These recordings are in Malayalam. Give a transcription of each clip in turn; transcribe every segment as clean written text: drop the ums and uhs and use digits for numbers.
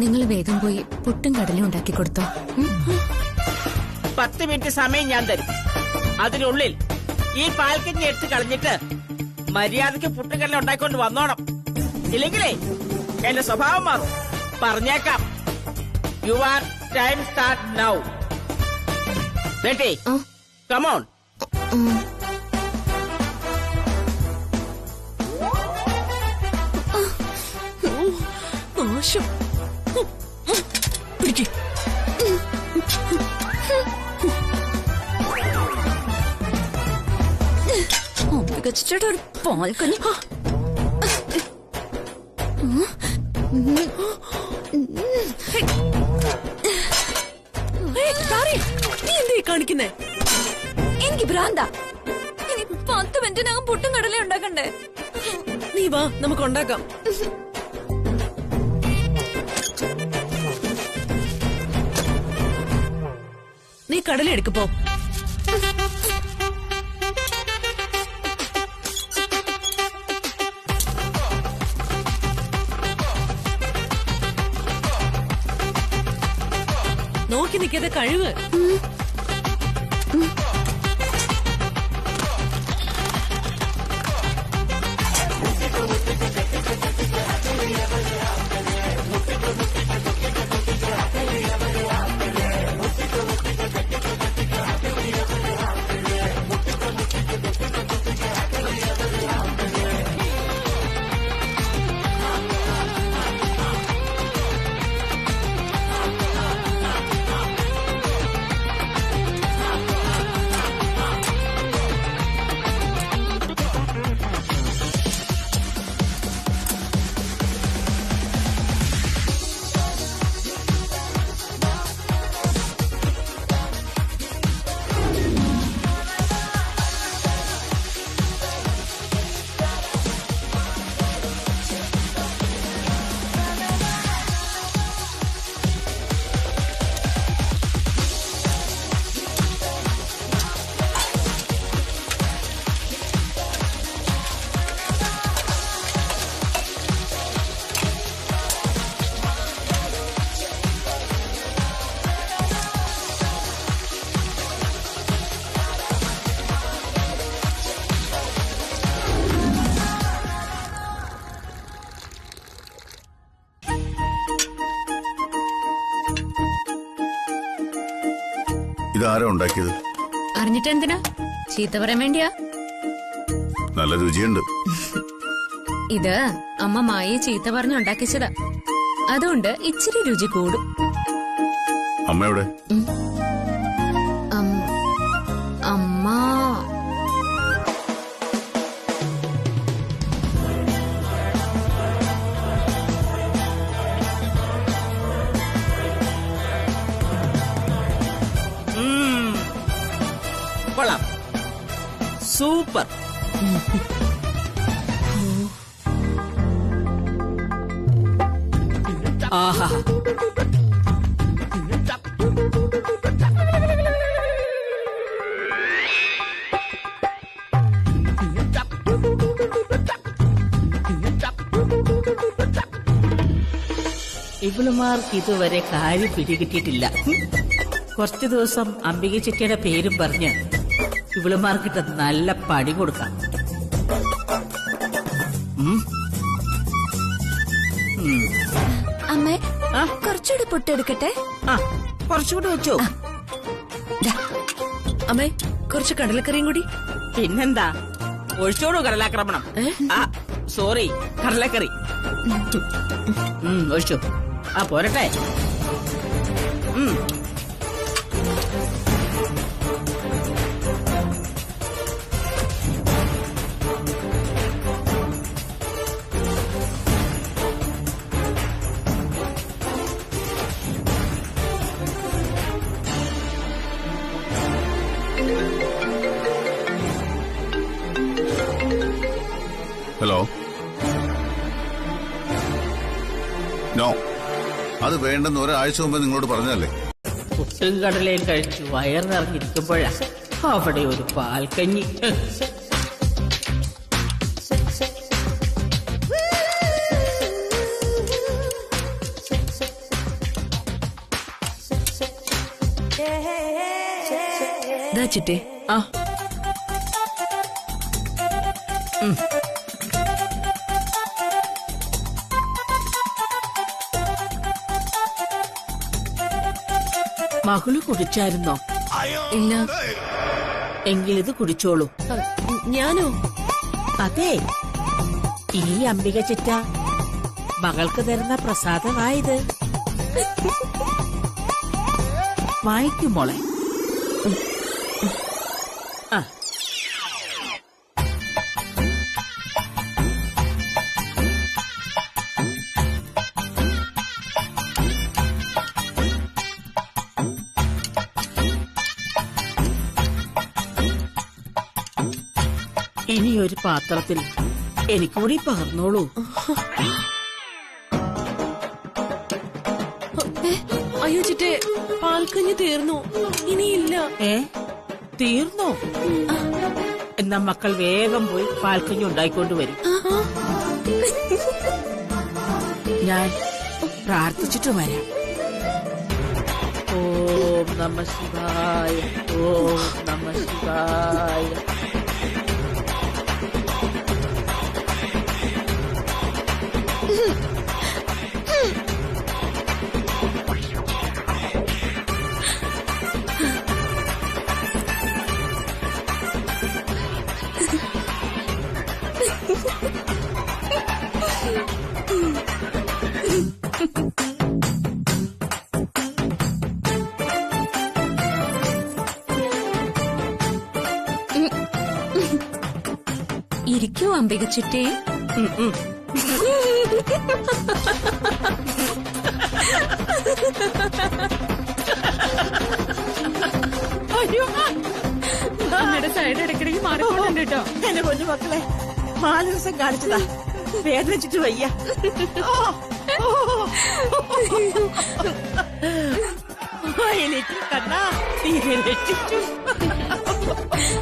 നിങ്ങൾ വേഗം പോയി പുട്ടും കടലും ഉണ്ടാക്കി കൊടുത്തോ. 10 മിനിറ്റ് സമയം ഞാൻ തരും. അതിനുള്ളിൽ ഈ പാൽക്കഞ്ഞി എടുത്ത് കളഞ്ഞിട്ട് മര്യാദക്ക് പുട്ടും കടലും ഉണ്ടാക്കിക്കൊണ്ട് വന്നോണം. ഇല്ലെങ്കിലേ എന്റെ സ്വഭാവം മാറും. പറഞ്ഞേക്കാം. Your time start now. Ready? Come on. മോശം. ചേട്ടാ ഒരു പാൽക്കഞ്ഞി. നീ എന്തേ കാണിക്കുന്നേ? എനിക്ക് ഭ്രാന്താ. ഇനി 10 മിനിറ്റിനകം പുട്ടും കടലേ ഉണ്ടാക്കണ്ടേ? നീ വാ, നമുക്ക് ഉണ്ടാക്കാം. നീ കടലെടുക്കപ്പോ. നോക്കി നിൽക്കാതെ കഴിവ്. ഇതാരാ ഉണ്ടാക്കിയത്? അറിഞ്ഞിട്ട് എന്തിനാ? ചീത്ത പറയാൻ വേണ്ടിയാ. നല്ല രുചിയുണ്ട്. ഇത് അമ്മ മായെ ചീത്ത പറഞ്ഞുണ്ടാക്കിച്ചതാ. അതുകൊണ്ട് ഇച്ചിരി രുചി കൂടും. അമ്മയുടെ അമ്മ കൊള്ളാം. സൂപ്പർ. ആഹാ. ഇവളുമാർക്ക് ഇതുവരെ കാര്യം പിടികിട്ടിയിട്ടില്ല. കുറച്ചു ദിവസം അംബിക ചെട്ടിയുടെ പേരും പറഞ്ഞ് ഇവളുമാർക്കിട്ട് നല്ല പണി കൊടുക്കാം. അമ്മേ, കുറച്ചുകൂടി പുട്ടെടുക്കട്ടെ? കുറച്ചുകൂടി വെച്ചോ. അമ്മേ, കുറച്ച് കടലക്കറിയും കൂടി. പിന്നെന്താ, ഒഴിച്ചോടൂ കടലാക്രമണം. സോറി, കടലക്കറി ഒഴിച്ചോ. പോരട്ടെ. ഹലോ. നോ, അത് വേണ്ടെന്ന് ഒരാഴ്ച മുമ്പ് നിങ്ങളോട് പറഞ്ഞതല്ലേ? പുട്ടും കടലയും കഴിച്ച് വയർ നിറഞ്ഞിരിക്കുമ്പോഴാ അവിടെ ഒരു പാൽക്കഞ്ഞി. ചിറ്റേ. ആ മകള് കുടിച്ചായിരുന്നോ? ഇല്ല. എങ്കിലിത് കുടിച്ചോളൂ. ഞാനോ? അതെ, ഈ അംബിക ചിറ്റ മകൾക്ക് തരുന്ന പ്രസാദമായത്. വായിക്കും മോളെ. ആ ഇനി ഒരു പാത്രത്തിൽ എനിക്കൂടി പകർന്നോളൂ. അയ്യോ ചിറ്റേ, പാൽക്കഞ്ഞി തീർന്നു, ഇനിയില്ല. തീർന്നോ? എന്നാ മക്കൾ വേഗം പോയി പാൽക്കഞ്ഞി ഉണ്ടായിക്കൊണ്ടുവരും. ഞാൻ പ്രാർത്ഥിച്ചിട്ട് വരാം. ഓം നമഃ ശിവായ, ഓം നമഃ ശിവായ. ഇരിക്കൂ അംബിക ചിറ്റേ. അയ്യോ, അമ്മയുടെ സൈഡ് ഇടയ്ക്കിടയ്ക്ക് മാറിപ്പോണ്ട് കേട്ടോ. എന്റെ കുഞ്ഞു മക്കളെ മാനസം കാണിച്ചതാ, വേദനിച്ചിട്ട് വയ്യ. എനിക്ക് കണ്ണാ തീരെ രക്ഷിച്ചു.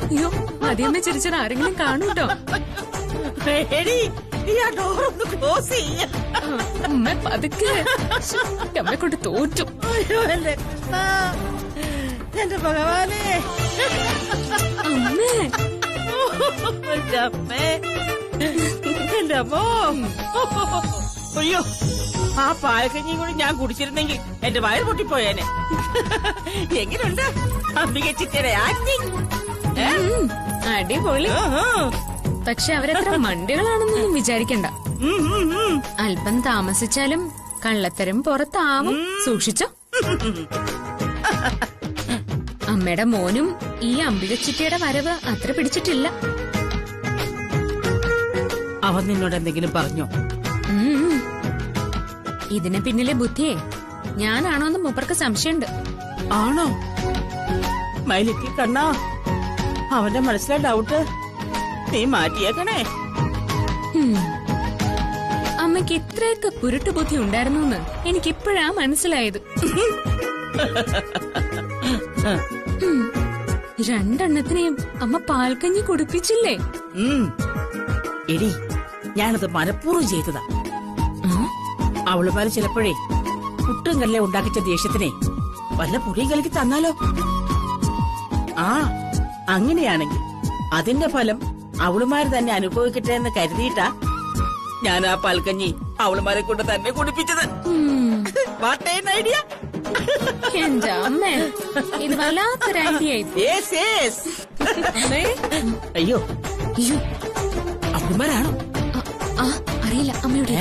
അയ്യോ, ആദ്യമേ ചിരിച്ചത് ആരെങ്കിലും കാണൂട്ടോ. പേടി, നീ ആ ഡോറൊന്ന് ക്ലോസ് ചെയ്യ. അമ്മ പതുക്കെ. അമ്മ കൊണ്ട് തോറ്റു. അയ്യോ എന്റെ കൃഷ്ണ, എന്റെ ഭഗവാനെ. അമ്മേ, എന്റെ അമ്മേ, എന്റെ അമ്മോ. അയ്യോ, ആ പാൽക്കഞ്ഞിയും കൂടി ഞാൻ കുടിച്ചിരുന്നെങ്കിൽ എന്റെ വയറ് പൊട്ടിപ്പോയേനെ. എങ്ങനെയുണ്ട് അംബിക ചിറ്റയുടെ ആക്ടിങ്? അടിപൊളി. പക്ഷെ അവരത്ര മണ്ടികളാണെന്നൊന്നും വിചാരിക്കണ്ട. അല്പം താമസിച്ചാലും കള്ളത്തരം പുറത്താവും. സൂക്ഷിച്ചോ. അമ്മയുടെ മോനും ഈ അംബിക ചിറ്റയുടെ വരവ് അത്ര പിടിച്ചിട്ടില്ല. അവൻ നിന്നോട് എന്തെങ്കിലും പറഞ്ഞോ? ഇതിന് പിന്നിലെ ബുദ്ധിയെ ഞാനാണോന്ന് മൂപ്പർക്ക് സംശയമുണ്ട്. ആണോ? മൈലിക്ക് കണ്ണാ, അവന്റെ മനസ്സിലെ ഡൗട്ട് നീ മാറ്റിയേക്കണേ. അമ്മയ്ക്ക് ഇത്രയൊക്കെ കുരുട്ടു ബുദ്ധി ഉണ്ടായിരുന്നു എന്ന് എനിക്കിപ്പോഴാ മനസ്സിലായത്. രണ്ടെണ്ണത്തിനെയും അമ്മ പാൽക്കഞ്ഞി കുടിപ്പിച്ചില്ലേ? എടി, ഞാനത് മനഃപൂർവ്വം ചെയ്തതാ. അവളുമാര് ചിലപ്പോഴേ പുട്ടും കല്ലേ ഉണ്ടാക്കിച്ച ദേഷ്യത്തിനെ വല്ല പുളിയും കലക്കി തന്നാലോ? ആ, അങ്ങനെയാണെങ്കിൽ അതിന്റെ ഫലം അവളുമാര് തന്നെ അനുഭവിക്കട്ടെ എന്ന് കരുതിയിട്ടാ ഞാൻ ആ പാൽക്കഞ്ഞി അവളുമാരെ കൊണ്ട് തന്നെ കുടിപ്പിച്ചത്. What an idea. എന്റെ അമ്മേ, ഇത് വല്ലാത്തൊരു ഐഡിയ. അയ്യോ അയ്യോ, അവളുമാരാണോ? അറിയില്ല. അമ്മയുടെ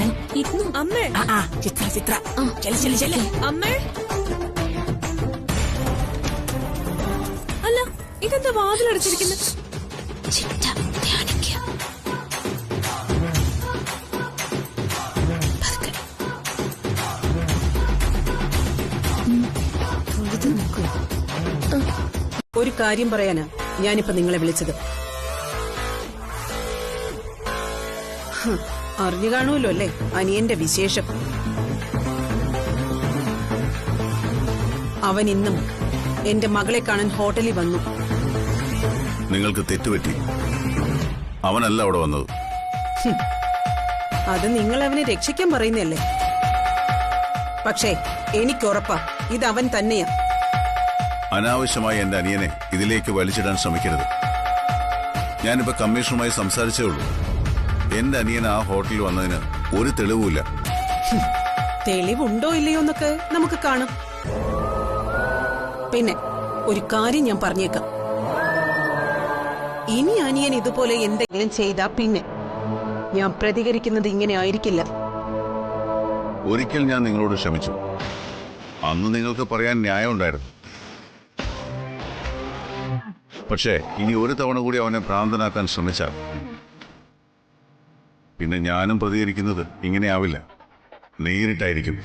അമ്മേ, ചിത്ര ചിത്ര, ചെല്ലു ചെല്ലു. അമ്മേ. അല്ല, ഇതെന്താ വാതിലടച്ചിരിക്കുന്നത്? ഒരു കാര്യം പറയാനാ ഞാനിപ്പോ നിങ്ങളെ വിളിച്ചത്. അറിഞ്ഞു കാണുമല്ലോ അല്ലേ അനിയന്റെ വിശേഷം. അവൻ ഇന്നും എന്റെ മകളെ കാണാൻ ഹോട്ടലിൽ വന്നു. നിങ്ങൾക്ക് തെറ്റുപറ്റി. അവനല്ല അവിടെ വന്നത്. അത് നിങ്ങൾ അവനെ രക്ഷിക്കാൻ പറയുന്നല്ലേ. പക്ഷേ എനിക്കുറപ്പാ ഇത് അവൻ തന്നെയാ. അനാവശ്യമായി എന്റെ അനിയനെ ഇതിലേക്ക് വലിച്ചിടാൻ ശ്രമിക്കരുത്. ഞാനിപ്പോ കമ്മീഷണറുമായി സംസാരിച്ചേ ഉള്ളൂ. എന്റെ അനിയൻ ആ ഹോട്ടലിൽ വന്നതിന് ഒരു തെളിവുമില്ല. തെളിവുണ്ടോ ഇല്ലയോ എന്നൊക്കെ നമുക്ക് കാണാം. പിന്നെ ഒരു കാര്യം ഞാൻ പറഞ്ഞേക്കാം, ഇനി അനിയൻ ഇതുപോലെ എന്തെങ്കിലും ചെയ്താ പിന്നെ ഞാൻ പ്രതികരിക്കുന്നത് ഇങ്ങനെ ആയിരിക്കില്ല. ഒരിക്കൽ ഞാൻ നിങ്ങളോട് ക്ഷമിച്ചു. അന്ന് നിങ്ങൾക്ക് പറയാൻ ന്യായമുണ്ടായിരുന്നു. പക്ഷേ ഇനി ഒരു തവണ കൂടി അവനെ ഭ്രാന്തനാക്കാൻ ശ്രമിച്ചാൽ പിന്നെ ഞാനും പ്രതികരിക്കുന്നത് ഇങ്ങനെയാവില്ല, നേരിട്ടായിരിക്കും.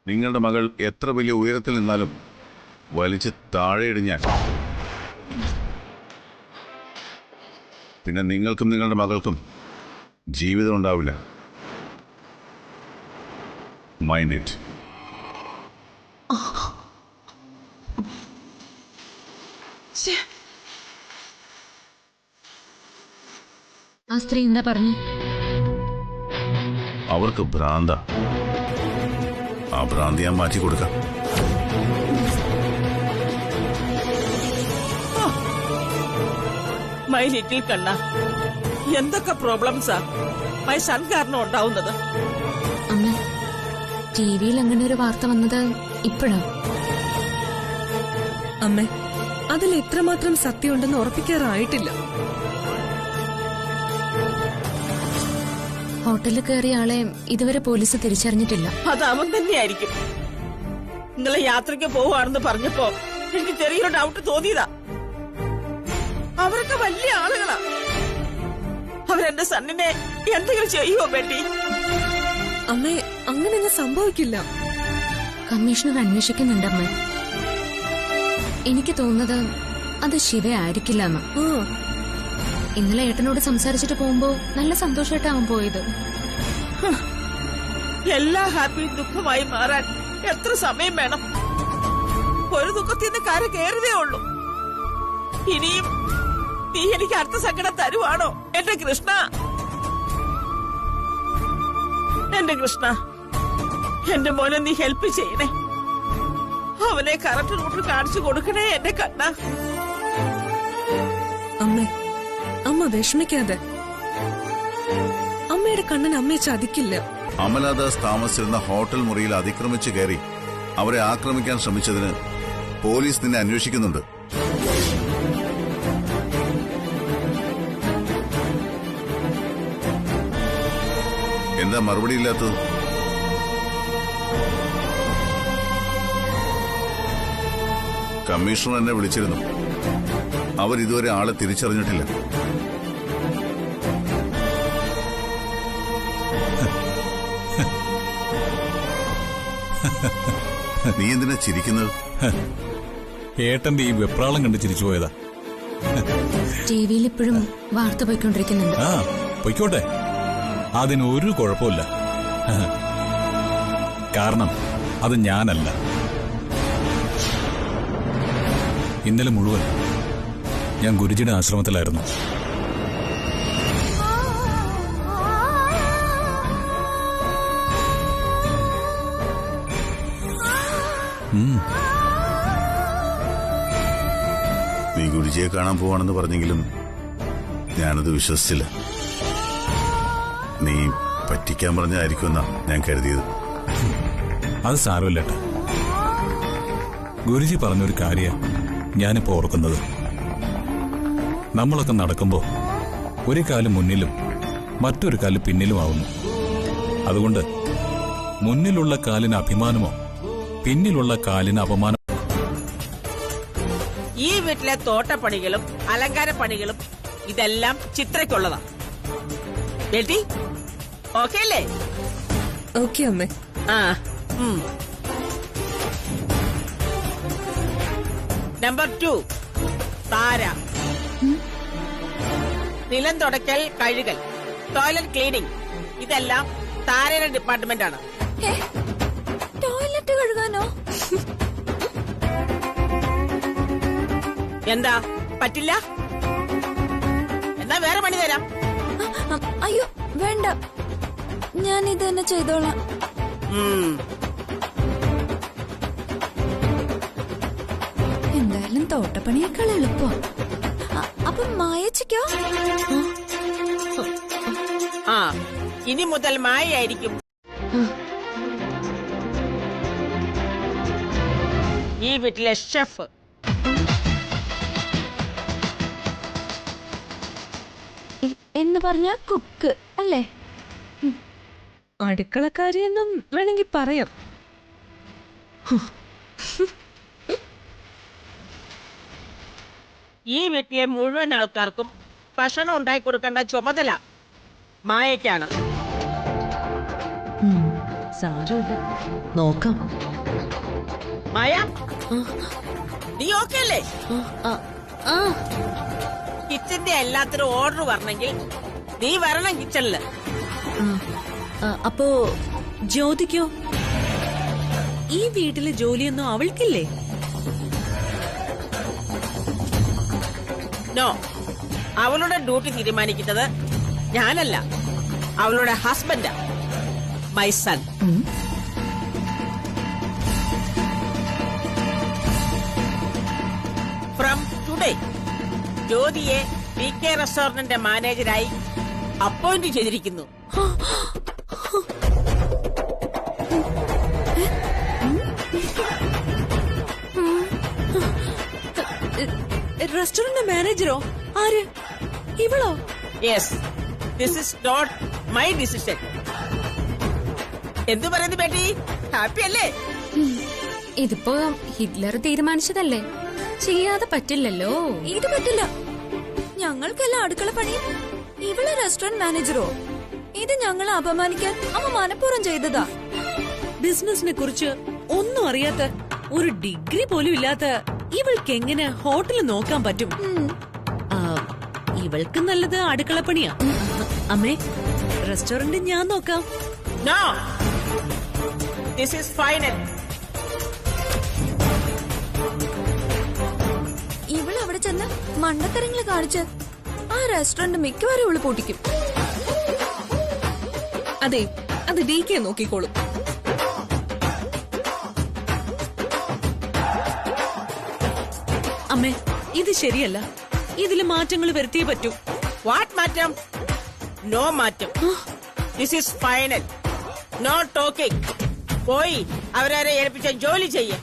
നിങ്ങളുടെ മകൾ എത്ര വലിയ ഉയരത്തിൽ നിന്നാലും വലിച്ച് താഴെ ഇടിഞ്ഞാൽ പിന്നെ നിങ്ങൾക്കും നിങ്ങളുടെ മകൾക്കും ജീവിതം ഉണ്ടാവില്ല. Mind it. ആ സ്ത്രീ എന്താ പറഞ്ഞു? അവർക്ക് ഭ്രാന്ത. ആ ഭ്രാന്തി ഞാൻ മാറ്റി കൊടുക്കാം. മൈ ലിറ്റിൽ കണ്ണ, എന്തൊക്കെ പ്രോബ്ലംസാ മൈ സൺ കാരണം ഉണ്ടാവുന്നത്. അമ്മ, ടിവിയിൽ അങ്ങനെ ഒരു വാർത്ത വന്നത് ഇപ്പോഴാ. അമ്മേ, അതിൽ എത്രമാത്രം സത്യമുണ്ടെന്ന് ഉറപ്പിക്കാറായിട്ടില്ല. ഹോട്ടലിൽ കയറിയ ആളെ ഇതുവരെ പോലീസ് തിരിച്ചറിഞ്ഞിട്ടില്ല. അത് അവൻ തന്നെയായിരിക്കും. നിങ്ങളെ യാത്രയ്ക്ക് പോവുകയാണെന്ന് പറഞ്ഞപ്പോ എനിക്ക് ചെറിയൊരു ഡൗട്ട് തോന്നിയതാ. അവരൊക്കെ വലിയ ആളുകളാ. അവരെന്റെ സണ്ണിനെ എന്തെങ്കിലും ചെയ്യുമോ ബെറ്റി? അമ്മേ, അങ്ങനെയൊന്നും സംഭവിക്കില്ല. കമ്മീഷണർ അന്വേഷിക്കുന്നുണ്ട് അമ്മ. എനിക്ക് തോന്നുന്നത് അത് ശിവയായിരിക്കില്ല എന്ന്. ഇന്നലെ ഏട്ടനോട് സംസാരിച്ചിട്ട് പോകുമ്പോ നല്ല സന്തോഷമായിട്ടാവും പോയത്. എല്ലാ ഹാപ്പിയും ദുഃഖമായി മാറാൻ എത്ര സമയം വേണം? ഒരു ദുഃഖത്തിൽ നിന്ന് കര കയറുതേ ഉള്ളൂ. ഇനിയും നീ എനിക്ക് അടുത്ത സങ്കടം തരുവാണോ എന്റെ കൃഷ്ണ? എന്റെ കൃഷ്ണ, എന്റെ മോനെ നീ ഹെൽപ്പ് ചെയ്യണേ. അവനെ കറക്റ്റ് റൂട്ടിൽ കാണിച്ചു കൊടുക്കണേ എന്റെ കണ്ണ. അമ്മേ, അമ്മ വിഷമിക്കാതെ. അമ്മയുടെ കണ്ണൻ അമ്മയെ ചതിക്കില്ല. അമലാദാസ് താമസിച്ചിരുന്ന ഹോട്ടൽ മുറിയിൽ അതിക്രമിച്ചു കയറി അവരെ ആക്രമിക്കാൻ ശ്രമിച്ചതിന് പോലീസ് നിന്നെ അന്വേഷിക്കുന്നുണ്ട്. എന്താ മറുപടി ഇല്ലാത്തത്? കമ്മീഷണർ എന്നെ വിളിച്ചിരുന്നു. അവരിതുവരെ ആളെ തിരിച്ചറിഞ്ഞിട്ടില്ല. നീ എന്തിനാ ചിരിക്കുന്നത്? ഏട്ടന്റെ ഈ വെപ്രാളം കണ്ട് ചിരിച്ചു പോയതാ. ടിവിയിൽ ഇപ്പോഴും വാർത്ത പോയിക്കൊണ്ടിരിക്കുന്നുണ്ട്. ആ, പൊയ്ക്കോട്ടെ, അതിനൊരു കുഴപ്പമില്ല. കാരണം അത് ഞാനല്ല. ഇന്നലെ മുഴുവൻ ഞാൻ ഗുരുജിയുടെ ആശ്രമത്തിലായിരുന്നു. നീ ഗുരുജിയെ കാണാൻ പോവാണെന്ന് പറഞ്ഞെങ്കിലും ഞാനത് വിശ്വസിച്ചില്ല. നീ പറ്റിക്കാൻ പറഞ്ഞായിരിക്കുമെന്നാ ഞാൻ കരുതിയത്. അത് സാരമില്ല ഏട്ടാ. ഗുരുജി പറഞ്ഞൊരു കാര്യം ഞാനിപ്പോ ഓർക്കുന്നത്, നമ്മളൊക്കെ നടക്കുമ്പോ ഒരു കാല് മുന്നിലും മറ്റൊരു കാല് പിന്നിലുമാവുന്നു. അതുകൊണ്ട് മുന്നിലുള്ള കാലിന് അഭിമാനമോ പിന്നിലുള്ള കാലിന് അപമാനം. ഈ വീട്ടിലെ തോട്ടപ്പണികളും അലങ്കാര പണികളും ഇതെല്ലാം ചിത്രയ്ക്കുള്ളതാ. ബേട്ടി ഓക്കെ അല്ലേ? ഓക്കെ അമ്മേ. നമ്പർ 2 താര. നിലം തുടക്കൽ, കഴുകൽ, ടോയ്ലറ്റ് ക്ലീനിങ് ഇതെല്ലാം താരയുടെ ഡിപ്പാർട്ട്മെന്റ് ആണ്. ടോയ്ലറ്റ് കഴുകാനോ? എന്താ പറ്റില്ല? എന്നാ വേറെ പണി തരാം. അയ്യോ വേണ്ട, ഞാൻ ഇത് തന്നെ ചെയ്തോളാം. എന്തായാലും തോട്ടപ്പണിയേക്കാൾ എളുപ്പം. അപ്പൊ മായച്ചയ്ക്കോ? ആ ഇനി മുതൽ മായയായിരിക്കും ഈ വീട്ടിലെ ഷെഫ്. എന്ന് പറഞ്ഞ കുക്ക് അല്ലേ? അടുക്കളക്കാരിയെന്നും വേണമെങ്കിൽ പറയാം. ഈ വീട്ടിലെ മുഴുവൻ ആൾക്കാർക്കും ഭക്ഷണം ഉണ്ടാക്കി കൊടുക്കേണ്ട ചുമതല മായയ്ക്കാണ്. സാരമില്ല, നോക്കാം. മായ, നീ ഓക്കെ അല്ലേ? കിച്ചന്റെ എല്ലാത്തിനും ഓർഡർ വരണമെങ്കിൽ നീ വരണം കിച്ചണില്. അപ്പോ ജ്യോതിക്കോ? ഈ വീട്ടിലെ ജോലിയൊന്നും അവൾക്കില്ലേ? നോ, അവളുടെ ഡ്യൂട്ടി തീരുമാനിക്കുന്നത് ഞാനല്ല, അവളുടെ ഹസ്ബൻഡാ, മൈ സൺ. ഫ്രം ടുഡേ ജ്യോതിയെ PK റെസ്റ്റോറന്റിന്റെ മാനേജരായി അപ്പോയിന്റ് ചെയ്തിരിക്കുന്നു. റെസ്റ്റോറന്റ് മാനേജറോ? ആര്? ഇവളോ? Yes, this is not my decision. എന്തു പറയുന്നു ബേട്ടി? ഹാപ്പി അല്ലേ? ഇതിപ്പോ ഹിറ്റ്ലർ തീരുമാനിച്ചതല്ലേ, ചെയ്യാതെ പറ്റില്ലല്ലോ. ഇത് പറ്റില്ല. ഞങ്ങൾക്കെല്ലാം അടുക്കള പണിയും. ഇവള് റെസ്റ്റോറന്റ് മാനേജറോ? ഇത് ഞങ്ങളെ അപമാനിക്കാൻ അമ്മ മനഃപൂർവ്വം ചെയ്തതാ. ബിസിനസിനെ കുറിച്ച് ഒന്നും അറിയാത്ത, ഒരു ഡിഗ്രി പോലും ഇല്ലാത്ത ഇവൾക്ക് എങ്ങനെ ഹോട്ടൽ നോക്കാൻ പറ്റും? ഇവൾക്ക് നല്ലത് അടുക്കളപ്പണിയാ. അമ്മേ, റെസ്റ്റോറന്റ് ഞാൻ നോക്കാം. No, this is final. ഇവള് അവിടെ ചെന്ന് മണ്ടത്തരങ്ങൾ കാണിച്ച് ആ റെസ്റ്റോറന്റ് മിക്കവാറും ഇവള് പൊട്ടിക്കും. അതെ, അത് DK നോക്കിക്കോളും. അമ്മേ, ഇത് ശരിയല്ല. ഇതില് മാറ്റങ്ങൾ വരുത്തിയേ പറ്റൂ. വാട്ട് മാറ്റം? നോ മാറ്റം. This is final. No talking. പോയി അവരെ ഏൽപ്പിച്ച ജോലി ചെയ്യ.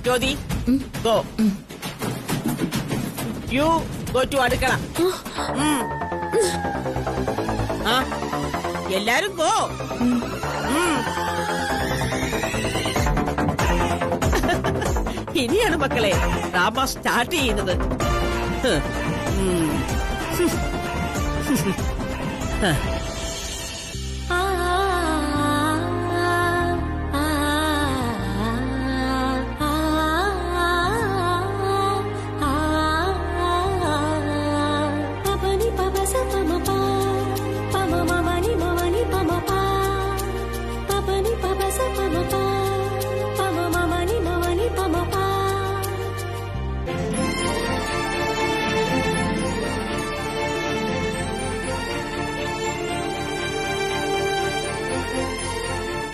Jyothi, go. You go to അടുക്കള. ആ, എല്ലാരും ഗോ. ഇനിയാണ് മക്കളെ ഡ്രാമ സ്റ്റാർട്ട് ചെയ്യുന്നത്.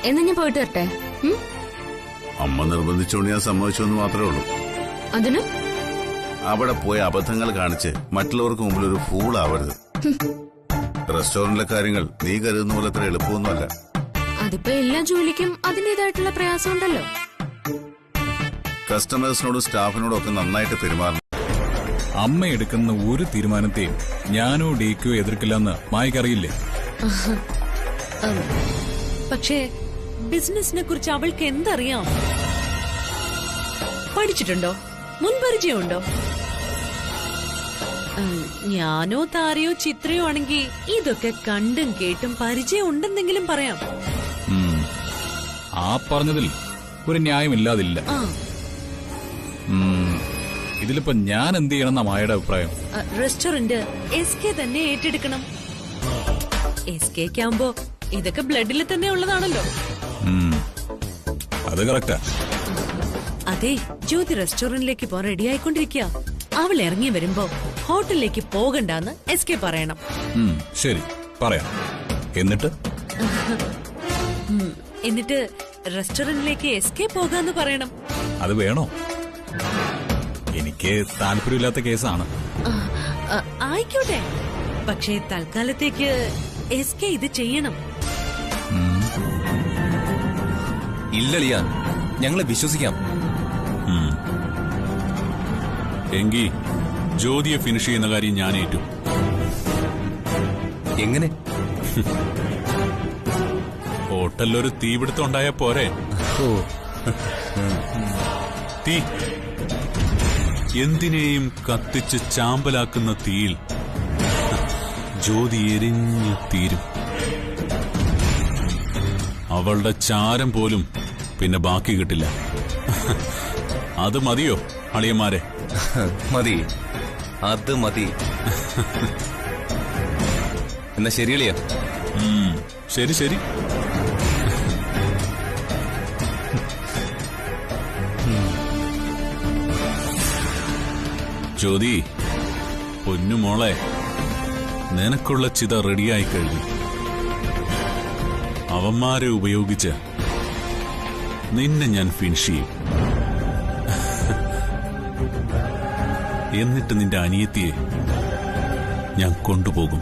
എന്നാ ഞാൻ പോയിട്ട് വരട്ടെ. അമ്മ നിർബന്ധിച്ചുകൊണ്ട് ഞാൻ സമ്മതിച്ചു എന്ന് മാത്രമേ ഉള്ളൂ. അതിന് അവിടെ പോയ അബദ്ധങ്ങൾ കാണിച്ച് മറ്റുള്ളവർക്ക് മുമ്പിൽ ഒരു ഫൂളാവരുത്. റെസ്റ്റോറന്റിലെ കാര്യങ്ങൾ നീ കരുതുന്ന പോലെ അത്ര എളുപ്പമൊന്നുമല്ല. അതിപ്പോ എല്ലാ ജോലിക്കും അതിന്റേതായിട്ടുള്ള പ്രയാസം ഉണ്ടല്ലോ. കസ്റ്റമേഴ്സിനോടും സ്റ്റാഫിനോടും ഒക്കെ നന്നായിട്ട് പെരുമാറണം. അമ്മ എടുക്കുന്ന ഒരു തീരുമാനത്തെയും ഞാനോ DKയോ എതിർക്കില്ലെന്ന് മായ്ക്കറിയില്ലേ? പക്ഷേ ബിസിനസിനെ കുറിച്ച് അവൾക്ക് എന്തറിയാം? പഠിച്ചിട്ടുണ്ടോ? മുൻപരിചയമുണ്ടോ? ഞാനോ താരയോ ചിത്രയോ ആണെങ്കിൽ ഇതൊക്കെ കണ്ടും കേട്ടും പരിചയം ഉണ്ടെന്നെങ്കിലും പറയാം. ആ പറഞ്ഞതിൽ ഒരു ന്യായമില്ലാതില്ല. ഇതിലിപ്പോ ഞാൻ എന്ത് ചെയ്യണമെന്നാ മായയുടെ അഭിപ്രായം? റെസ്റ്റോറന്റ് SK തന്നെ ഏറ്റെടുക്കണം. SKക്കാവുമ്പോ ഇതൊക്കെ ബ്ലഡിൽ തന്നെ ഉള്ളതാണല്ലോ. അത് കറക്റ്റാ. അതെ, ജ്യോതി റെസ്റ്റോറന്റിലേക്ക് പോകാൻ റെഡി ആയിക്കൊണ്ടിരിക്കുക. അവൾ ഇറങ്ങി വരുമ്പോ ഹോട്ടലിലേക്ക് പോകണ്ടെന്ന് SK പറയണം. ശരി, പറയാം. എന്നിട്ട് എന്നിട്ട് റെസ്റ്റോറന്റിലേക്ക് എസ്കേപ്പ് പോകാന്ന് പറയണം. അത് വേണോ? എനിക്ക് താല്പര്യമില്ലാത്ത കേസാണ്. ആയിക്കോട്ടെ, പക്ഷേ തൽക്കാലത്തേക്ക് എസ്കെ ഇത് ചെയ്യണം. ഇല്ലളിയ, ഞങ്ങളെ വിശ്വസിക്കാം. എങ്കി ജ്യോതിയെ ഫിനിഷ് ചെയ്യുന്ന കാര്യം ഞാൻ ഏറ്റു. എങ്ങനെ? ഹോട്ടലിലൊരു തീപിടുത്തം ഉണ്ടായ പോരെ? തീ എന്തിനേയും കത്തിച്ച് ചാമ്പലാക്കുന്ന തീയിൽ ജ്യോതി എരിഞ്ഞു തീരും. അവളുടെ ചാരം പോലും പിന്നെ ബാക്കി കിട്ടില്ല. അത് മതിയോ അളിയന്മാരെ? മതി, അത് മതി. എന്നാ ശരിയളിയ. ശരി ശരി. ജ്യോതി, പൊന്നുമോളെ, നിനക്കുള്ള ചിത റെഡിയായി കഴിഞ്ഞു. അവന്മാരെ ഉപയോഗിച്ച് നിന്നെ ഞാൻ ഫിനിഷ് ചെയ്യും. എന്നിട്ട് നിന്റെ അനിയത്തിയെ ഞാൻ കൊണ്ടുപോകും.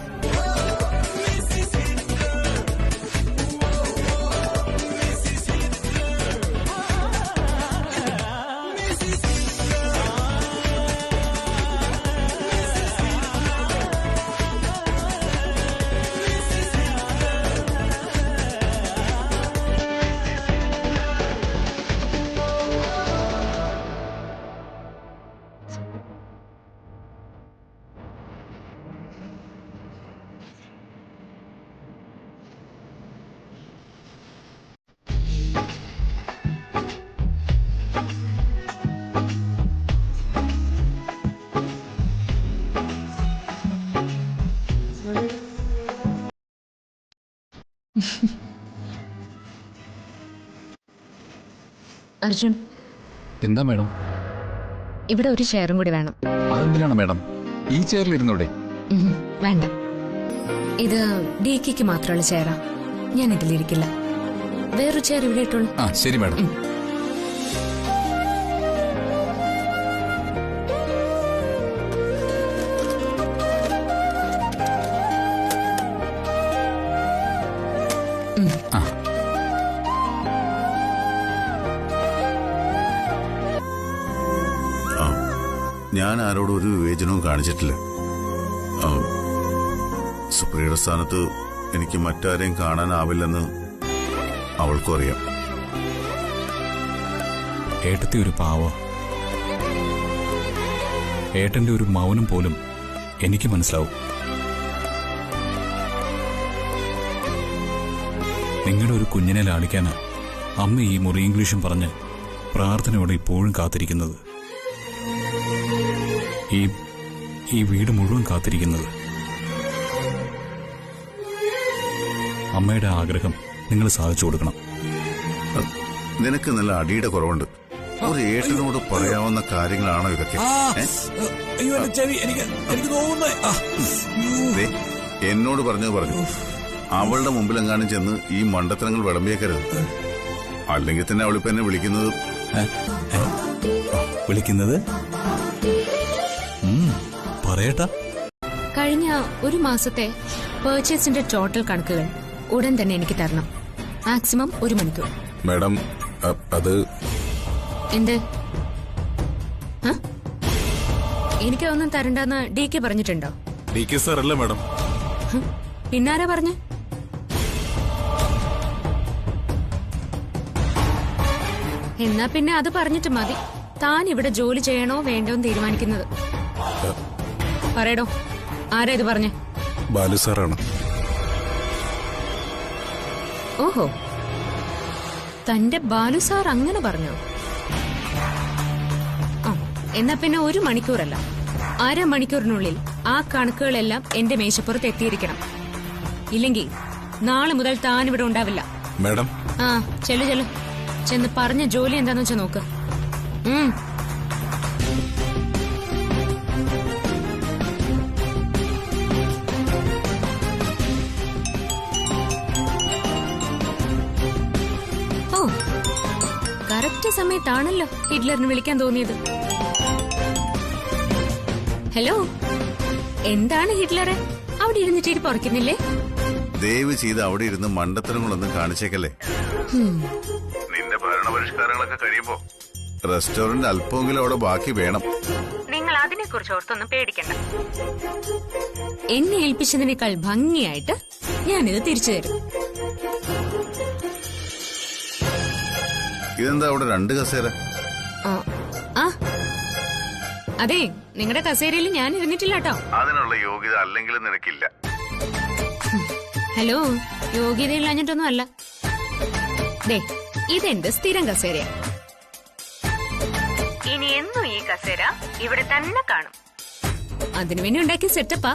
അർജുൻ, എന്താ മാഡം? ഇവിടെ ഒരു ചെയറും കൂടി വേണം. അതെന്തിനാണ് മാഡം? ഈ ചെയറിലിരുന്നൂടെ? വേണ്ട, ഇത് ഡിക്ക് മാത്രമുള്ള ചെയറാ. ഞാൻ ഇതിലിരിക്കില്ല. വേറൊരു ചെയർ ഇവിടെ ഇട്ടോളൂ. ആ ശരി മാഡം. ഞാൻ ആരോടും ഒരു വിവേചനവും കാണിച്ചിട്ടില്ല. സുപ്രിയയുടെ സ്ഥാനത്ത് എനിക്ക് മറ്റാരെയും കാണാനാവില്ലെന്ന് അവൾക്കും അറിയാം. ഏട്ടത്തി ഒരു പാവ. ഏട്ടന്റെ ഒരു മൗനം പോലും എനിക്ക് മനസ്സിലാവും. നിങ്ങളുടെ ഒരു കുഞ്ഞിനെ ലാളിക്കാന് അമ്മ ഈ മുറി ഇംഗ്ലീഷും പറഞ്ഞ് പ്രാർത്ഥനയോടെ ഇപ്പോഴും കാത്തിരിക്കുന്നത്. ഈ വീട് മുഴുവൻ കാത്തിരിക്കുന്നത്. അമ്മയുടെ ആഗ്രഹം നിങ്ങൾ സാധിച്ചു കൊടുക്കണം. നിനക്ക് നല്ല അടിയുടെ കുറവുണ്ട്. ഒരു ഏട്ടനോട് പറയാവുന്ന കാര്യങ്ങളാണോ ഇതൊക്കെ? എന്നോട് പറഞ്ഞു അവളുടെ മുമ്പിലെങ്ങാനും ചെന്ന് ഈ മണ്ടത്തരങ്ങൾ വിളമ്പിയേക്കരുത്. അല്ലെങ്കിൽ തന്നെ അവളിപ്പോ എന്നെ വിളിക്കുന്നത് പറയട്ടാ. കഴിഞ്ഞ ഒരു മാസത്തെ പർച്ചേസിന്റെ ടോട്ടൽ കണക്കുകൾ ഉടൻ തന്നെ എനിക്ക് തരണം. മാക്സിമം 1 മണിക്കൂർ. മാഡം, അത് എന്ത്? എനിക്കൊന്നും തരണ്ടെന്ന് ഡിക്ക് പറഞ്ഞിട്ടുണ്ടോ? ഡിക്ക് സാർ അല്ല മാഡം. പിന്നാരാ പറഞ്ഞു? എന്നാ പിന്നെ അത് പറഞ്ഞിട്ട് മതി താൻ ഇവിടെ ജോലി ചെയ്യണോ വേണ്ടോന്ന് തീരുമാനിക്കുന്നത്. പറയടോ, ആരാ ഇത് പറഞ്ഞേ? ബാലു സാറാണ്. ഓഹോ, തന്റെ ബാലു സാർ അങ്ങനെ പറഞ്ഞോ? എന്നാ പിന്നെ 1 മണിക്കൂറല്ല, 1/2 മണിക്കൂറിനുള്ളിൽ ആ കണക്കുകളെല്ലാം എന്റെ മേശപ്പുറത്ത് എത്തിയിരിക്കണം. ഇല്ലെങ്കിൽ നാളെ മുതൽ താൻ ഇവിടെ ഉണ്ടാവില്ല. മാഡം, ചെല്ലു ചെന്ന് പറഞ്ഞ ജോലി എന്താന്ന് വെച്ചാ നോക്ക്. സമയത്താണല്ലോ ഹിറ്റ്ലറിന് വിളിക്കാൻ തോന്നിയത്. ഹലോ, എന്താണ് ഹിറ്റ്ലറെ അവിടെ ഇരുന്നിട്ട് ഇരിപ്പുറക്കുന്നില്ലേ? ദയവ് ചെയ്ത് അവിടെ ഇരുന്ന് മണ്ടത്തരങ്ങളൊന്നും കാണിച്ചേക്കല്ലേ. നിന്റെ ഭരണപരിഷ്കാരങ്ങളൊക്കെ കഴിയുമ്പോ റെസ്റ്റോറന്റ് അല്പമെങ്കിലും അവിടെ ബാക്കി വേണം. നിങ്ങൾ അതിനെ കുറിച്ച് ഓർത്തൊന്നും പേടിക്കണ്ട. എന്നെ ഏൽപ്പിച്ചതിനേക്കാൾ ഭംഗിയായിട്ട് ഞാനിത് തിരിച്ചു തരും. ഇതെന്താ അവിടെ 2 കസേര? ആ അതെ, നിങ്ങളുടെ കസേരയിൽ ഞാൻ ഇരുന്നിട്ടില്ല കേട്ടോ. അതിനുള്ള യോഗ്യത അല്ലെങ്കിലും നിനക്കില്ല. ഹലോ, യോഗ്യതയില്ലാഞ്ഞിട്ടൊന്നും അല്ല. ദേ, ഇതെന്റെ സ്ഥിരം കസേരയാ. ഇനി എന്നും ഈ കസേര ഇവിടെ തന്നെ കാണും. അതിനുവേണ്ടി ഉണ്ടാക്കിയ സെറ്റപ്പാ.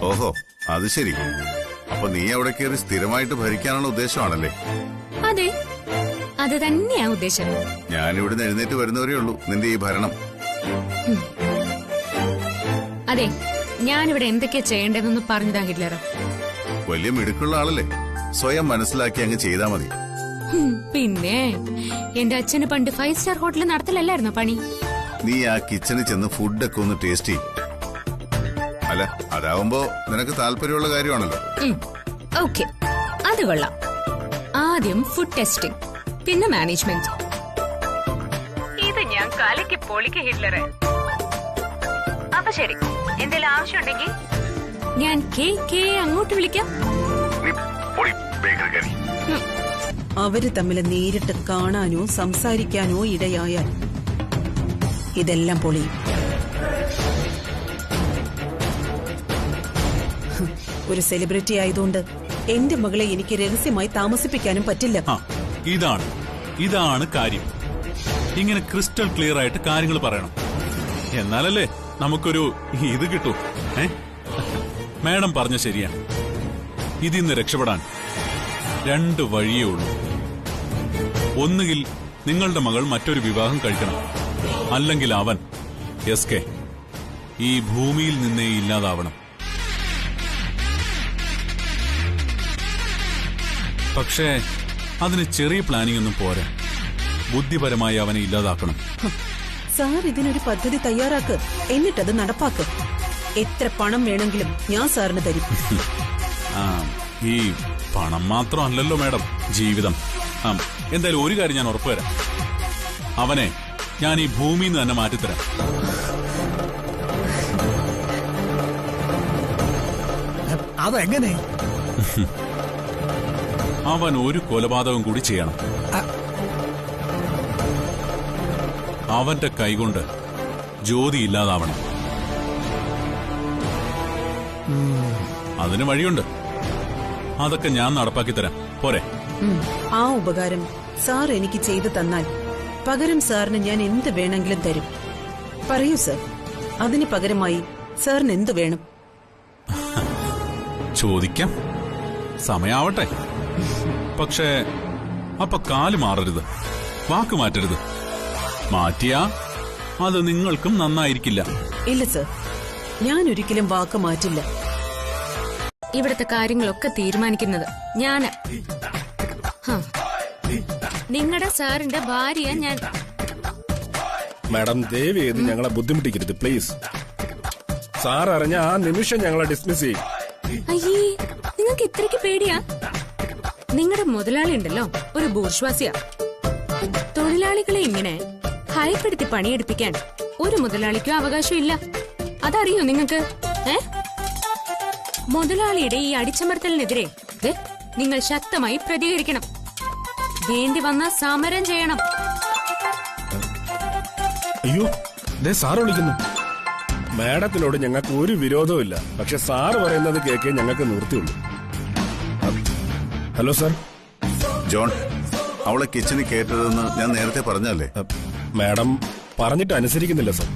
ഓഹോ, അത് ശരി. അപ്പൊ നീ അവിടെ കയറി സ്ഥിരമായിട്ട് ഭരിക്കാനുള്ള ഉദ്ദേശമാണല്ലേ? അതെ, അത് തന്നെയാ ഉദ്ദേശം. ഞാനിവിടുന്ന് എഴുന്നേറ്റ് വരുന്നവരേ ഉള്ളൂ നിന്റെ ഈ ഭരണം. അതെ, ഞാനിവിടെ എന്തൊക്കെയാ ചെയ്യേണ്ടതെന്ന് പറഞ്ഞതാ ഹിറ്റ്ലർ. വലിയ മിടുക്കുള്ള ആളല്ലേ, സ്വയം മനസ്സിലാക്കി അങ്ങ് ചെയ്താ മതി. പിന്നെ എന്റെ അച്ഛന് പണ്ട് 5 സ്റ്റാർ ഹോട്ടൽ നടത്തലല്ലായിരുന്നോ പണി? നീ ആ കിച്ചണിൽ ചെന്ന് ഫുഡൊക്കെ ഒന്ന് ടേസ്റ്റ് ചെയ്യും. അല്ല, അതാവുമ്പോ നിനക്ക് താല്പര്യമുള്ള കാര്യമാണല്ലോ. ഓക്കെ, അത് കൊള്ളാം. ആദ്യം ഫുഡ് ടെസ്റ്റിംഗ്, പിന്നെ മാനേജ്മെന്റ്. ഇത് ഞാൻ കലയ്ക്ക് പൊളിക്ക് ഹിറ്റ്ലറെ. അപ്പൊ ശരി, എന്തെങ്കിലും ആവശ്യമുണ്ടെങ്കിൽ ഞാൻ കെ അങ്ങോട്ട് വിളിക്കാം. അവര് തമ്മിൽ നേരിട്ട് കാണാനോ സംസാരിക്കാനോ ഇടയായാൽ ഇതെല്ലാം പൊളിയും. ഒരു സെലിബ്രിറ്റി ആയതുകൊണ്ട് എന്റെ മകളെ എനിക്ക് രഹസ്യമായി താമസിപ്പിക്കാനും പറ്റില്ല. ഇതാണ് കാര്യം. ഇങ്ങനെ ക്രിസ്റ്റൽ ക്ലിയർ ആയിട്ട് കാര്യങ്ങൾ പറയണം. എന്നാലല്ലേ നമുക്കൊരു ഇത് കിട്ടൂ. മാഡം പറഞ്ഞ ശരിയാണ്. ഇതിന്ന് രക്ഷപ്പെടാൻ 2 വഴിയേ ഉള്ളൂ. ഒന്നുകിൽ നിങ്ങളുടെ മകൾ മറ്റൊരു വിവാഹം കഴിക്കണം, അല്ലെങ്കിൽ അവൻ എസ്കെ ഈ ഭൂമിയിൽ നിന്നേ ഇല്ലാതാവണം. പക്ഷേ അതിന് ചെറിയ പ്ലാനിംഗ് ഒന്നും പോരാ. ബുദ്ധിപരമായി അവനെ ഇല്ലാതാക്കണം. സാർ ഇതിനൊരു പദ്ധതി തയ്യാറാക്ക്, എന്നിട്ടത് നടപ്പാക്ക്. എത്ര പണം വേണമെങ്കിലും ഞാൻ സാറിന് തരും. ഈ പണം മാത്രമല്ലല്ലോ മാഡം ജീവിതം. എന്തായാലും ഒരു കാര്യം ഞാൻ ഉറപ്പുവരാം, അവനെ ഞാൻ ഈ ഭൂമിയിൽ നിന്ന് തന്നെ മാറ്റിത്തരാം. അതെങ്ങനെ? അവൻ ഒരു കൊലപാതകം കൂടി ചെയ്യണം. അവന്റെ കൈകൊണ്ട് ജ്യോതി ഇല്ലാതാവണം. അതിന് വഴിയുണ്ട്. അതൊക്കെ ഞാൻ നടപ്പാക്കി തരാം. പോരെ? ആ ഉപകാരം സാർ എനിക്ക് ചെയ്തു തന്നാൽ പകരം സാറിന് ഞാൻ എന്ത് വേണമെങ്കിലും തരും. പറയൂ സാർ, അതിന് പകരമായി സാറിന് എന്ത് വേണം? ചോദിക്കാം, സമയാവട്ടെ. പക്ഷേ അപ്പൊ കാല് മാറരുത്, വാക്ക് മാറ്റരുത്. മാറ്റിയാ അത് നിങ്ങൾക്കും നന്നായിരിക്കില്ല. ഇല്ല സർ, ഞാൻ ഒരിക്കലും വാക്ക് മാറ്റില്ല. ഇവിടുത്തെ കാര്യങ്ങളൊക്കെ തീരുമാനിക്കുന്നത് ഞാന്. നിങ്ങളുടെ സാറിന്റെ ഭാര്യ ഞാൻ. മാഡം, ദയവ് ചെയ്ത് ഞങ്ങളെ ബുദ്ധിമുട്ടിക്കരുത് പ്ലീസ്. സാർ അറിഞ്ഞ ആ നിമിഷം ഞങ്ങളെ ഡിസ്മിസ് ചെയ്യും. അയ്യേ, നിങ്ങൾക്ക് ഇത്രയ്ക്ക് പേടിയാ? നിങ്ങളുടെ മുതലാളി ഉണ്ടല്ലോ, ഒരു ബൂർഷ്വാസിയാ. തൊഴിലാളികളെ ഇങ്ങനെ ഭയപ്പെടുത്തി പണിയെടുപ്പിക്കാൻ ഒരു മുതലാളിക്കും അവകാശമില്ല. അതറിയോ നിങ്ങൾക്ക്? മുതലാളിയുടെ ഈ അടിച്ചമർത്തലിനെതിരെ നിങ്ങൾ ശക്തമായി പ്രതികരിക്കണം. വേണ്ടി വന്ന സമരം ചെയ്യണം. അയ്യോ, സാറ് വിളിക്കുന്നു. മാഡത്തിനോട് ഞങ്ങൾക്ക് ഒരു വിരോധവും ഇല്ല. പക്ഷെ സാറ് പറയുന്നത് കേൾക്കേ ഞങ്ങൾക്ക് നിർത്തിയുള്ളൂ. Hello sir. ജോൺ, അവളെ കിച്ചണിൽ കേട്ടതെന്ന് ഞാൻ നേരത്തെ പറഞ്ഞല്ലേ? മാഡം പറഞ്ഞിട്ട് അനുസരിക്കുന്നില്ല സാർ.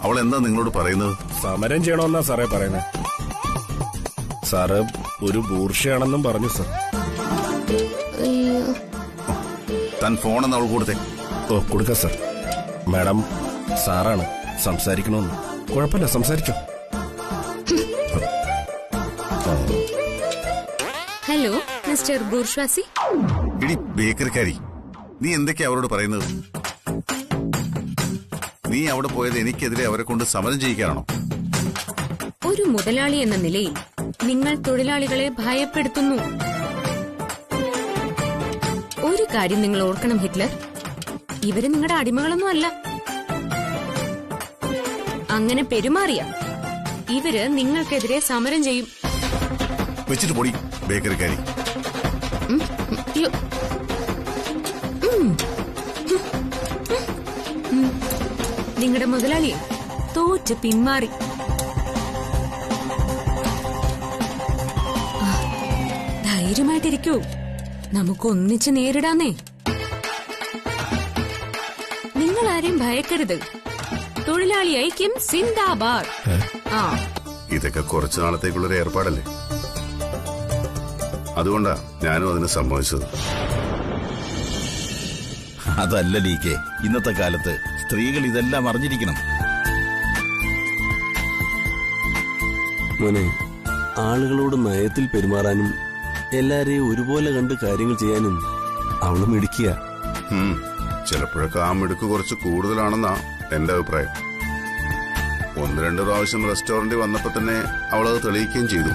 അവൾ എന്താ നിങ്ങളോട് പറയുന്നത്? സമരം ചെയ്യണമെന്നാ സാറേ പറയുന്നത്. സാറ് ഒരു ബൂർഷയാണെന്നും പറഞ്ഞു സാർ. താൻ ഫോണെന്ന് അവൾ കൊടുത്തേ. ഓ, കൊടുക്കാം സാർ. മാഡം, സാറാണ് സംസാരിക്കണമെന്ന്. കുഴപ്പമില്ല, സംസാരിച്ചോ. Hello mister bourgeoisie. ഇടി ബേക്കറിക്കാരി, നീ എന്തൊക്കെയാ അവരോട് പറയുന്നത്? നീ അവിടെ പോയത് എനിക്കെതിരെ അവരെ കൊണ്ട് സമരം ചെയ്യിക്കാനാണോ? ഒരു മുതലാളി എന്ന നിലയിൽ നിങ്ങൾ തൊഴിലാളികളെ ഭയപ്പെടുത്തുന്നു. ഒരു കാര്യം നിങ്ങൾ ഓർക്കണം ഹിറ്റ്ലർ, ഇവര് നിങ്ങളുടെ അടിമകളൊന്നും അല്ല. അങ്ങനെ പെരുമാറിയ ഇവര് നിങ്ങൾക്കെതിരെ സമരം ചെയ്യും. വെച്ചിട്ട് പൊടി ബേക്കറിക്കാരി. അയ്യോ. നിങ്ങളുടെ മുതലാളിയെ തോറ്റ് പിന്മാറി. ധൈര്യമായിട്ടിരിക്കൂ, നമുക്ക് ഒന്നിച്ച് നേരിടാന്നേ. നിങ്ങൾ ആരെയും ഭയക്കരുത്. തൊഴിലാളി ഐക്യം സിന്ദാബാദ്. ആ, ഇതൊക്കെ കുറച്ചു നാളത്തേക്കുള്ളൊരു ഏർപ്പാടല്ലേ, അതുകൊണ്ടാ ഞാനും അതിന് സമ്മതിച്ചത്. അതല്ല ഡീക്കെ, ഇന്നത്തെ കാലത്ത് സ്ത്രീകൾ ഇതെല്ലാം അറിഞ്ഞിരിക്കണം. മോനെ, ആളുകളോട് നയത്തിൽ പെരുമാറാനും എല്ലാരെയും ഒരുപോലെ കണ്ട് കാര്യങ്ങൾ ചെയ്യാനും അവള് മിടുക്കിയ. ചിലപ്പോഴൊക്കെ ആ മിടുക്ക് കുറച്ച് കൂടുതലാണെന്നാ എന്റെ അഭിപ്രായം. 1-2 പ്രാവശ്യം റെസ്റ്റോറന്റിൽ വന്നപ്പോ തന്നെ അവളത് തെളിയിക്കുകയും ചെയ്തു.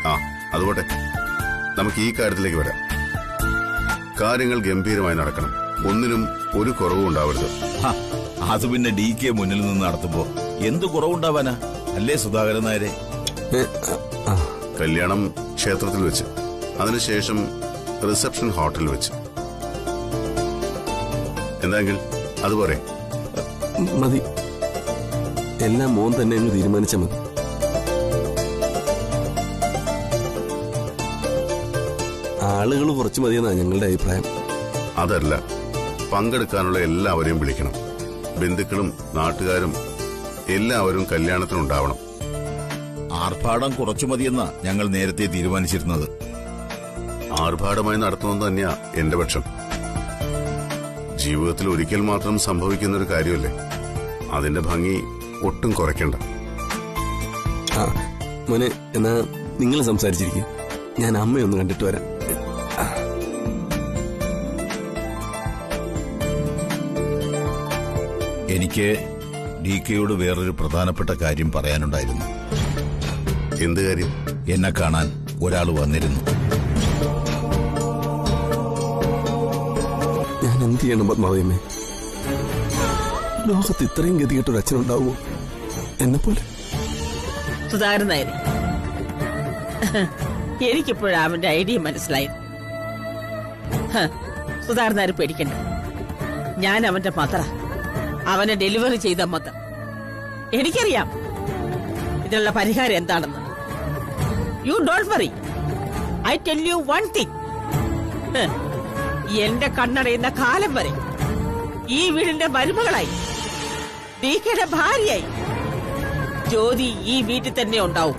ആ, അതുപോട്ടെ, നമുക്ക് ഈ കാര്യത്തിലേക്ക് വരാം. കാര്യങ്ങൾ ഗംഭീരമായി നടക്കണം, ഒന്നിനും ഒരു കുറവും ഉണ്ടാവരുത്. അത് പിന്നെ ഡീക്കെ മുന്നിൽ നിന്ന് നടത്തുമ്പോ എന്ത് കുറവുണ്ടാവാനാ, അല്ലേ സുധാകരൻ നായരെ? കല്യാണം ക്ഷേത്രത്തിൽ വെച്ച്, അതിനുശേഷം റിസപ്ഷൻ ഹോട്ടലിൽ വെച്ച്. എന്താങ്കിൽ അതുപോലെ മതി, എല്ലാം മോൻ തന്നെ എന്ന് തീരുമാനിച്ച മതി. ആളുകൾ കുറച്ച് മതിയെന്നാ ഞങ്ങളുടെ അഭിപ്രായം. അതല്ല, പങ്കെടുക്കാനുള്ള എല്ലാവരെയും വിളിക്കണം. ബന്ധുക്കളും നാട്ടുകാരും എല്ലാവരും കല്യാണത്തിനുണ്ടാവണം. ആർഭാടം കുറച്ചു മതിയെന്നാ ഞങ്ങൾ നേരത്തെ തീരുമാനിച്ചിരുന്നത്. ആർഭാടമായി നടത്തുന്നത് തന്നെയാ എന്റെ പക്ഷം. ജീവിതത്തിൽ ഒരിക്കൽ മാത്രം സംഭവിക്കുന്ന ഒരു കാര്യമല്ലേ, അതിന്റെ ഭംഗി ഒട്ടും കുറയ്ക്കണ്ട. മോനെ, എന്നാ നിങ്ങൾ സംസാരിച്ചിരിക്കും, ഞാൻ അമ്മയൊന്ന് കണ്ടിട്ട് വരാം. എനിക്ക് ഡീക്കയോട് വേറൊരു പ്രധാനപ്പെട്ട കാര്യം പറയാനുണ്ടായിരുന്നു. എന്ത് കാര്യം? എന്നെ കാണാൻ ഒരാൾ വന്നിരുന്നു. ഞാൻ എന്ത് ചെയ്യണം പത്മാവതിയമ്മേ? ലോകത്ത് ഇത്രയും ഗതികെട്ടൊരു അച്ഛനുണ്ടാവുമോ എന്നെപ്പോലെ? സുധാകരൻ നായരെ, എനിക്കിപ്പോഴും അവന്റെ ഐഡിയ മനസ്സിലായി. സുധാകരൻ നായർ പേടിക്കണ്ട, ഞാൻ അവന്റെ മദറ, അവനെ ഡെലിവറി ചെയ്ത മദർ. എനിക്കറിയാം ഇതിനുള്ള പരിഹാരം എന്താണെന്ന്. You don't worry, I tell you one thing. എന്റെ കണ്ണടയുന്ന കാലം വരെ ഈ വീടിന്റെ മരുമകളായി, ഡീക്കയുടെ ഭാര്യയായി ജ്യോതി ഈ വീട്ടിൽ തന്നെ ഉണ്ടാവും.